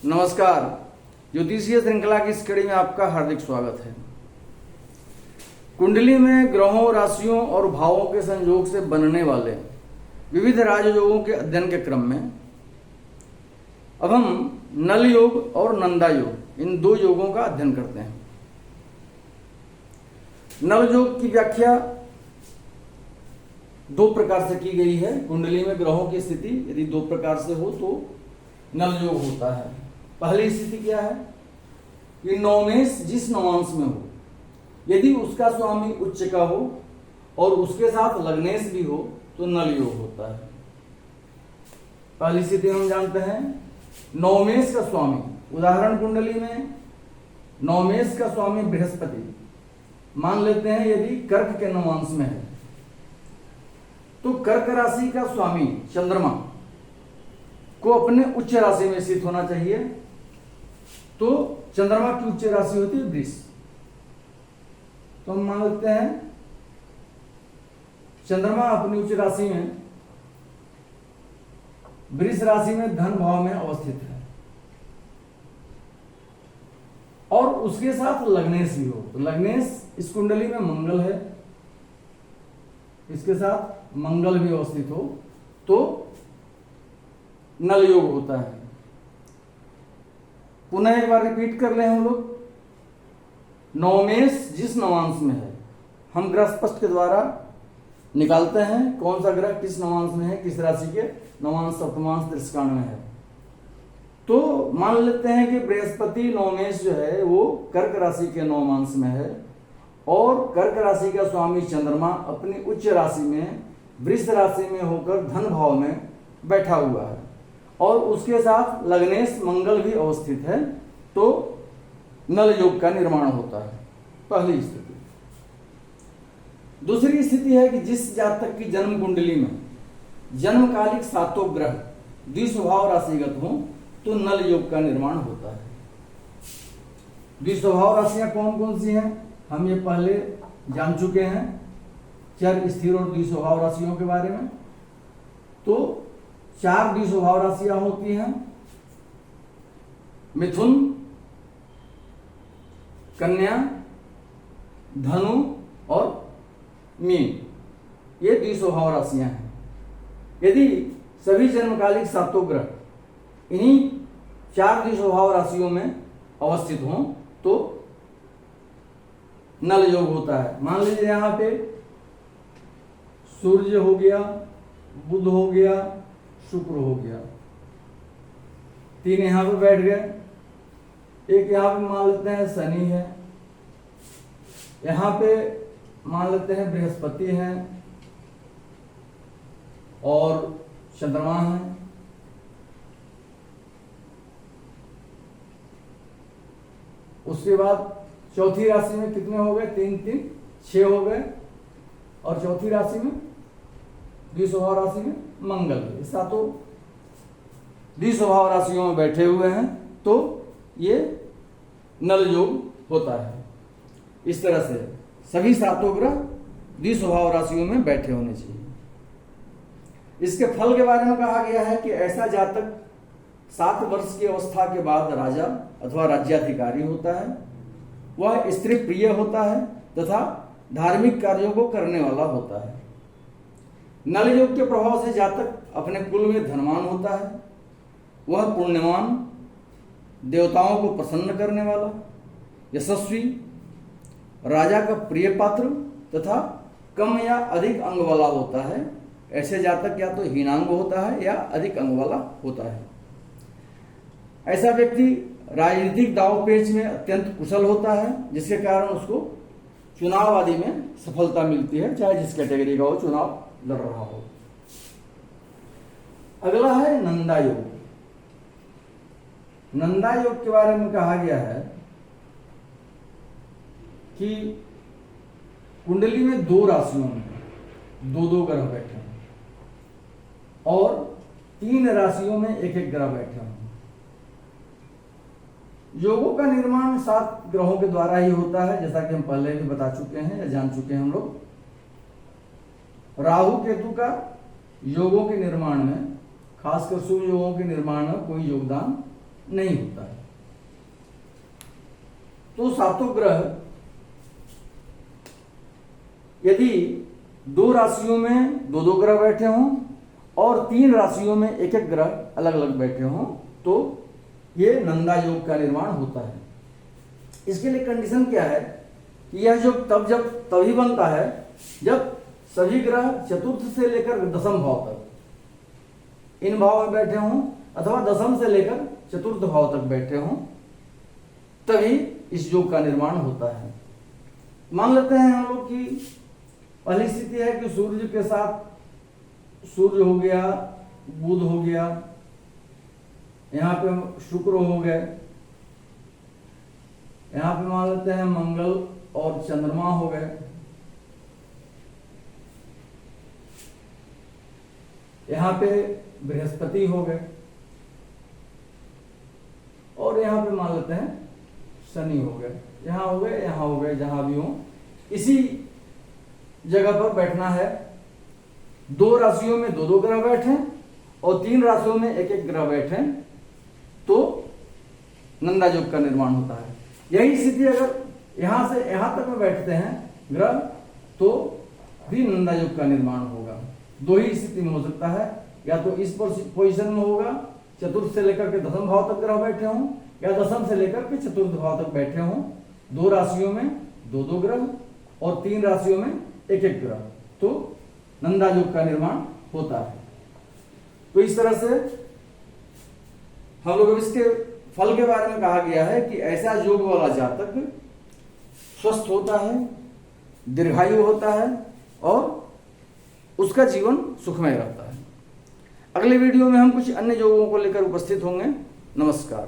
नमस्कार। ज्योतिषीय श्रृंखला की इस कड़ी में आपका हार्दिक स्वागत है। कुंडली में ग्रहों, राशियों और भावों के संयोग से बनने वाले विविध राजयोगों के अध्ययन के क्रम में अब हम नल योग और नंदा योग, इन दो योगों का अध्ययन करते हैं। नल योग की व्याख्या दो प्रकार से की गई है। कुंडली में ग्रहों की स्थिति यदि दो प्रकार से हो तो नल योग होता है। पहली स्थिति क्या है कि नवमेश जिस नवांश में हो, यदि उसका स्वामी उच्च का हो और उसके साथ लग्नेश भी हो तो नल योग होता है। पहली स्थिति हम जानते हैं नवमेश का स्वामी, उदाहरण कुंडली में नवमेश का स्वामी बृहस्पति मान लेते हैं यदि कर्क के नवांश में है तो कर्क राशि का स्वामी चंद्रमा को अपने उच्च राशि में स्थित होना चाहिए। तो चंद्रमा की उच्च राशि होती है वृष। तो हम मान लेते हैं चंद्रमा अपनी उच्च राशि में वृष राशि में धन भाव में अवस्थित है और उसके साथ लग्नेश भी हो। तो लग्नेश इस कुंडली में मंगल है, इसके साथ मंगल भी अवस्थित हो तो नल योग होता है। पुनः एक बार रिपीट कर ले हम लोग। नवमेश जिस नवांश में है, हम ग्रह स्पष्ट के द्वारा निकालते हैं कौन सा ग्रह किस नवांश में है, किस राशि के नवांश, सप्तमांश, त्रिस्काण में है। तो मान लेते हैं कि बृहस्पति नवमेश जो है वो कर्क राशि के नवमांश में है और कर्क राशि का स्वामी चंद्रमा अपनी उच्च राशि में वृष राशि में होकर धन भाव में बैठा हुआ है और उसके साथ लग्नेश मंगल भी अवस्थित है तो नल योग का निर्माण होता है। पहली स्थिति। दूसरी स्थिति है कि जिस जातक की जन्म कुंडली में जन्मकालिक सातों ग्रह द्विस्वभाव राशिगत हों तो नल योग का निर्माण होता है। द्विस्वभाव राशियां कौन कौन सी हैं हम ये पहले जान चुके हैं, चर, स्थिर और द्विस्वभाव राशियों के बारे में। तो चार द्विस्वभाव राशियां होती हैं मिथुन, कन्या, धनु और मीन, ये द्विस्वभाव राशियां हैं। यदि सभी जन्मकालिक सातों ग्रह इन्हीं चार द्विस्वभाव राशियों में अवस्थित हों तो नल योग होता है। मान लीजिए यहां पे सूर्य हो गया, बुध हो गया, शुक्र हो गया, तीन यहां पे बैठ गए। एक यहां पे मान लेते हैं शनि है, यहां पे मान लेते हैं बृहस्पति है और चंद्रमा है। उसके बाद चौथी राशि में कितने हो गए, तीन तीन 6 हो गए और चौथी राशि में द्विस्वभाव राशि में मंगल, सातों द्विस्वभाव राशियों में बैठे हुए हैं तो ये नल योग होता है। इस तरह से सभी सातों ग्रह द्विस्वभाव राशियों में बैठे होने चाहिए। इसके फल के बारे में कहा गया है कि ऐसा जातक 7 वर्ष की अवस्था के बाद राजा अथवा राज्याधिकारी होता है, वह स्त्री प्रिय होता है तथा धार्मिक कार्यों को करने वाला होता है। नल योग के प्रभाव से जातक अपने कुल में धनवान होता है, वह पुण्यवान, देवताओं को प्रसन्न करने वाला, यशस्वी, राजा का प्रिय पात्र तथा कम या अधिक अंग वाला होता है। ऐसे जातक या तो हीनांग होता है या अधिक अंग वाला होता है। ऐसा व्यक्ति राजनीतिक दाव पेच में अत्यंत कुशल होता है जिसके कारण उसको चुनाव आदि में सफलता मिलती है, चाहे जिस कैटेगरी का हो, चुनाव लड़ रहा हो। अगला है नंदा योग। नंदा योग के बारे में कहा गया है कि कुंडली में 2 राशियों में 2-2 ग्रह बैठे हैं और 3 राशियों में 1-1 ग्रह बैठे हैं। योगों का निर्माण 7 ग्रहों के द्वारा ही होता है, जैसा कि हम पहले भी बता चुके हैं या जान चुके हैं हम लोग। राहु केतु का योगों के निर्माण में, खासकर शुभ योगों के निर्माण में कोई योगदान नहीं होता है। तो सातों ग्रह यदि 2 राशियों में 2 ग्रह बैठे हों और 3 राशियों में 1 ग्रह अलग अलग बैठे हों तो ये नंदा योग का निर्माण होता है। इसके लिए कंडीशन क्या है कि यह योग तभी बनता है जब सभी ग्रह चतुर्थ से लेकर दशम भाव तक इन भाव में बैठे हों अथवा दशम से लेकर चतुर्थ भाव तक बैठे हों, तभी इस योग का निर्माण होता है। मान लेते हैं हम लोग की पहली स्थिति है कि सूर्य के साथ सूर्य हो गया, बुध हो गया, यहाँ पे शुक्र हो गए, यहाँ पे मान लेते हैं मंगल और चंद्रमा हो गए, यहाँ पे बृहस्पति हो गए और यहाँ पे मान लेते हैं शनि हो गए, यहाँ हो गए, यहाँ हो गए, जहां भी हो इसी जगह पर बैठना है। 2 राशियों में 2 ग्रह बैठे और 3 राशियों में 1 ग्रह बैठे तो नंदा योग का निर्माण होता है। यही स्थिति अगर यहां से यहां तक में बैठते हैं ग्रह तो भी नंदा योग का निर्माण होगा। 2 ही स्थिति में हो सकता है, या तो इस पोजीशन में होगा चतुर्थ से लेकर के दशम भाव तक ग्रह बैठे हों या दशम से लेकर के चतुर्थ भाव तक बैठे हों। 2 राशियों में 2 ग्रह और 3 राशियों में 1 ग्रह तो नंदा योग का निर्माण होता है। तो इस तरह से हम लोग इसके फल के बारे में कहा गया है कि ऐसा योग वाला जातक स्वस्थ होता है, दीर्घायु होता है और उसका जीवन सुखमय रहता है। अगले वीडियो में हम कुछ अन्य योगों को लेकर उपस्थित होंगे। नमस्कार।